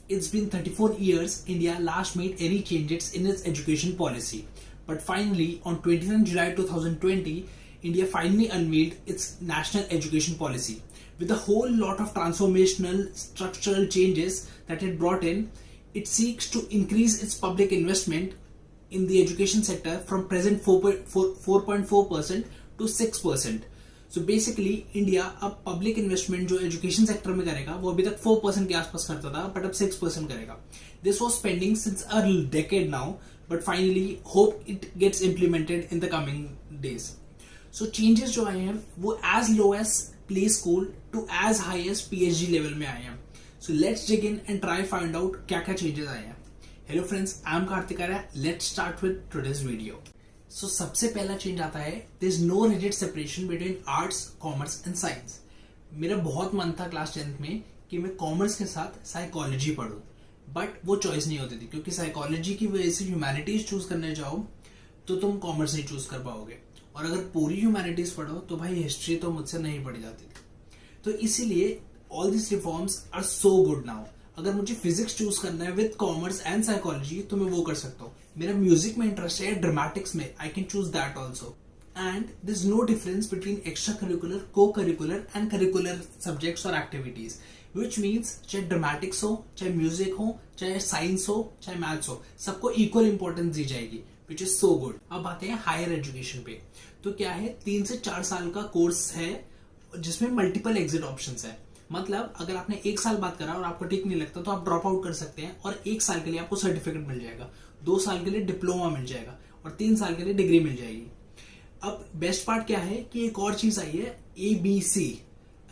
It's been 34 years India last made any changes in its education policy. But finally, on 29 July 2020, India finally unveiled its national education policy. With a whole lot of transformational structural changes that it brought in, it seeks to increase its public investment in the education sector from present 4.4% to 6%. So basically India अब public investment जो education sector में करेगा वो अभी तक 4% के आसपास करता था, बट अब 6% करेगा. This was pending since a decade now, but finally hope it gets implemented in the coming days. So changes जो आए हैं वो as low as play school to as high as PhD level में आए हैं. So let's dig in and try find out क्या क्या changes आए हैं. Hello friends, I am Kartik Arya. Let's start with today's video. So सबसे पहला चेंज आता है, there is no rigid separation between arts, commerce and science. मेरा बहुत मन था क्लास 10th में कि मैं कॉमर्स के साथ साइकोलॉजी पढूं, बट वो चॉइस नहीं होती थी क्योंकि साइकोलॉजी की वजह से ह्यूमैनिटीज चूज करने जाओ तो तुम कॉमर्स नहीं चूज कर पाओगे, और अगर पूरी ह्यूमैनिटीज पढ़ो तो भाई हिस्ट्री तो मुझसे नहीं पढ़ी जाती थी. तो इसीलिए all this reforms are so good now. अगर मुझे फिजिक्स चूज करना है विद कॉमर्स एंड साइकोलॉजी तो मैं वो कर सकता हूँ. मेरा म्यूजिक में इंटरेस्ट है, ड्रामेटिक्स में, I can choose that also. And there is no difference between extracurricular, cocurricular and curricular subjects और एक्टिविटीज, विच मीन्स चाहे ड्रामेटिक्स हो, चाहे म्यूजिक हो, चाहे साइंस हो, चाहे मैथ्स हो, सबको इक्वल इंपॉर्टेंस दी जाएगी, विच इज सो गुड. अब आते हैं हायर एजुकेशन पे. तो क्या है, 3 से 4 साल का कोर्स है जिसमें मल्टीपल एग्जिट ऑप्शंस है. मतलब अगर आपने 1 साल बात करा और आपको ठीक नहीं लगता तो आप ड्रॉप आउट कर सकते हैं, और 1 साल के लिए आपको सर्टिफिकेट मिल जाएगा, 2 साल के लिए डिप्लोमा मिल जाएगा, और 3 साल के लिए डिग्री मिल जाएगी. अब बेस्ट पार्ट क्या है कि एक और चीज आई है, ABC,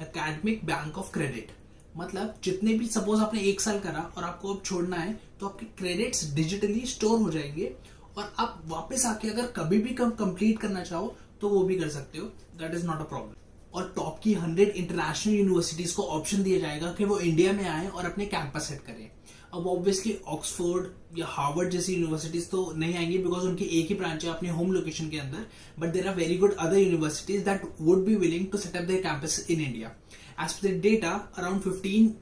academic bank of credit. मतलब जितने भी, सपोज आपने 1 साल करा और आपको अब छोड़ना है तो आपके क्रेडिट्स डिजिटली स्टोर हो जाएंगे, और आप वापस आके अगर कभी भी कंप्लीट करना चाहो तो वो भी कर सकते हो. That is not a problem. और टॉप की 100 इंटरनेशनल यूनिवर्सिटीज को ऑप्शन दिया जाएगा कि वो इंडिया में आए और अपने कैंपस सेट करें. अब ऑब्वियसली ऑक्सफोर्ड या हार्वर्ड जैसी यूनिवर्सिटीज तो नहीं आएंगी बिकॉज उनकी एक ही ब्रांच है अपने होम लोकेशन के अंदर, but there are very good other universities that would be willing to set up their campus in India. As per the data, around 15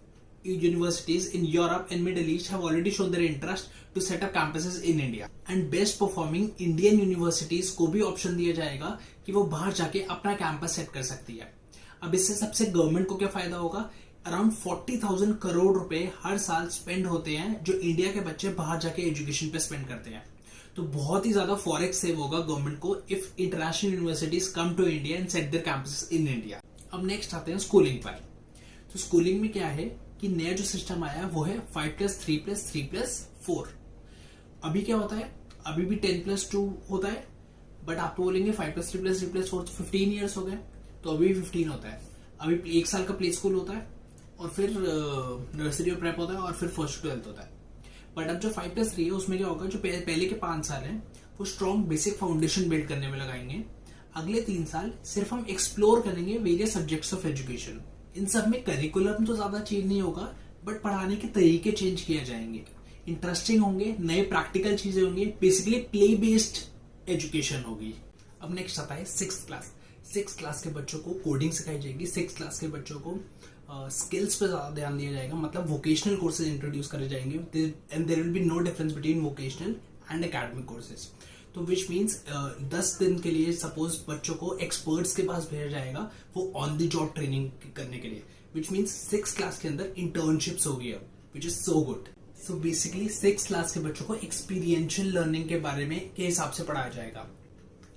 universities in Europe and Middle East have already shown their interest to set up campuses in India. And best performing Indian universities को भी option दिया जाएगा कि वो बाहर जाके अपना campus set कर सकती है. अब इससे सबसे गवर्नमेंट को क्या फायदा होगा? अराउंड 40,000 करोड़ रुपए हर साल स्पेंड होते हैं जो इंडिया के बच्चे बाहर जाके एजुकेशन पे स्पेंड करते हैं. तो बहुत ही ज्यादा फॉरेक्स सेव होगा गवर्नमेंट को if international universities come to India and set their campuses in India. अब नेक्स्ट आते हैं स्कूलिंग पर. तो स्कूलिंग में क्या है कि नया जो सिस्टम आया वो है 5+3+3+4. अभी क्या होता है, अभी भी 10+2 होता है, बट आप तो बोलेंगे 5+3+3+4 तो 15 ईयर्स हो गए, तो अभी भी 15 होता है. अभी 1 साल का प्ले स्कूल होता है, और फिर नर्सरी और प्रेप होता है, और फिर 1st to 12th होता है. बट अब जो 5+3 है उसमें क्या होगा, जो पहले के 5 साल है वो स्ट्रॉन्ग बेसिक फाउंडेशन बिल्ड करने में लगाएंगे. अगले 3 साल सिर्फ हम एक्सप्लोर करेंगे वेरियस सब्जेक्ट्स ऑफ एजुकेशन. इन सब में करिकुलम तो ज्यादा चेंज नहीं होगा, बट पढ़ाने के तरीके चेंज किए जाएंगे, इंटरेस्टिंग होंगे, नए प्रैक्टिकल चीजें होंगी, बेसिकली प्ले बेस्ड एजुकेशन होगी. अब नेक्स्ट आता है 6th क्लास. 6th क्लास के बच्चों को कोडिंग सिखाई जाएगी. 6th क्लास के बच्चों को स्किल्स पे ज्यादा ध्यान दिया जाएगा, मतलब वोकेशनल कोर्सेज इंट्रोड्यूस करे जाएंगे, and there will be no difference between vocational and academic courses. तो विच मीन्स 10 दिन के लिए सपोज बच्चों को एक्सपर्ट्स के पास भेजा जाएगा वो ऑन द जॉब ट्रेनिंग करने के लिए, विच मीन्स 6th क्लास के अंदर इंटर्नशिप्स होगी अब, which is so good. So basically 6th class के बच्चों को एक्सपीरियंशियल लर्निंग के बारे में के हिसाब से पढ़ाया जाएगा.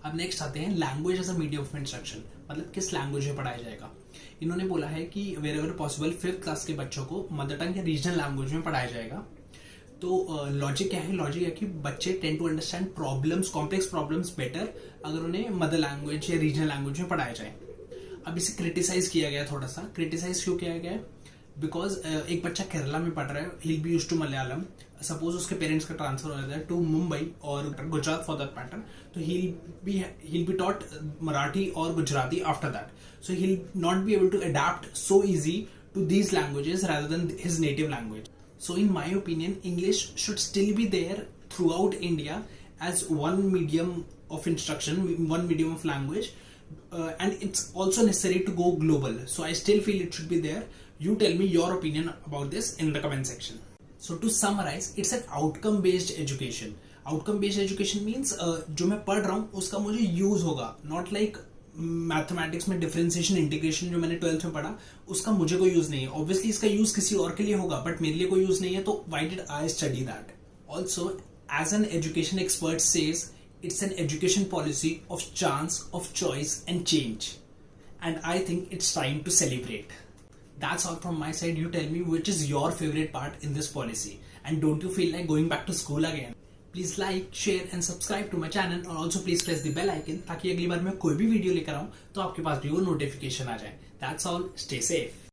अब नेक्स्ट आते हैं language as a medium of instruction. मतलब किस लैंग्वेज में पढ़ाया जाएगा. इन्होंने बोला है कि where ever possible 5th class के बच्चों को मदर टंग या रीजनल लैंग्वेज में पढ़ाया जाएगा. तो लॉजिक क्या है, लॉजिक है कि बच्चे tend to understand problems, complex problems better अगर उन्हें मदर लैंग्वेज या रीजनल लैंग्वेज में पढ़ाया जाए. अब इसे क्रिटिसाइज किया गया, थोड़ा सा क्रिटिसाइज क्यों किया गया है, बिकॉज एक बच्चा केरला में पढ़ रहा है, he be used to Malayalam, suppose उसके पेरेंट्स का ट्रांसफर हो जाता है टू मुंबई और गुजरात फॉर दैट मैटर, तो he'll be taught मराठी और Gujarati after that, so he'll not be able to adapt so easy to these languages rather than his native language. So in my opinion, English should still be there throughout India as one medium of instruction, one medium of language, and it's also necessary to go global. So I still feel it should be there. You tell me your opinion about this in the comment section. So to summarize, it's an outcome based education. Outcome based education means जो मैं पढ़ रहा हूँ उसका मुझे use होगा, not like mathematics में differentiation integration जो मैंने 12th में पढ़ा उसका मुझे कोई यूज नहीं है. ऑब्वियसली इसका यूज किसी और के लिए होगा बट मेरे लिए कोई यूज नहीं है, तो why did I study that. Also as an education expert says, it's an education policy of chance, of choice and change, and I think it's time to celebrate. That's all from my side. You tell me which is your favorite part in this policy, and don't you feel like going back to school again? Please like, share and subscribe to my channel, और also please press the bell icon ताकि अगली बार मैं कोई भी video लेकर आऊँ तो आपके पास भी वो नोटिफिकेशन आ जाए. That's all. Stay safe.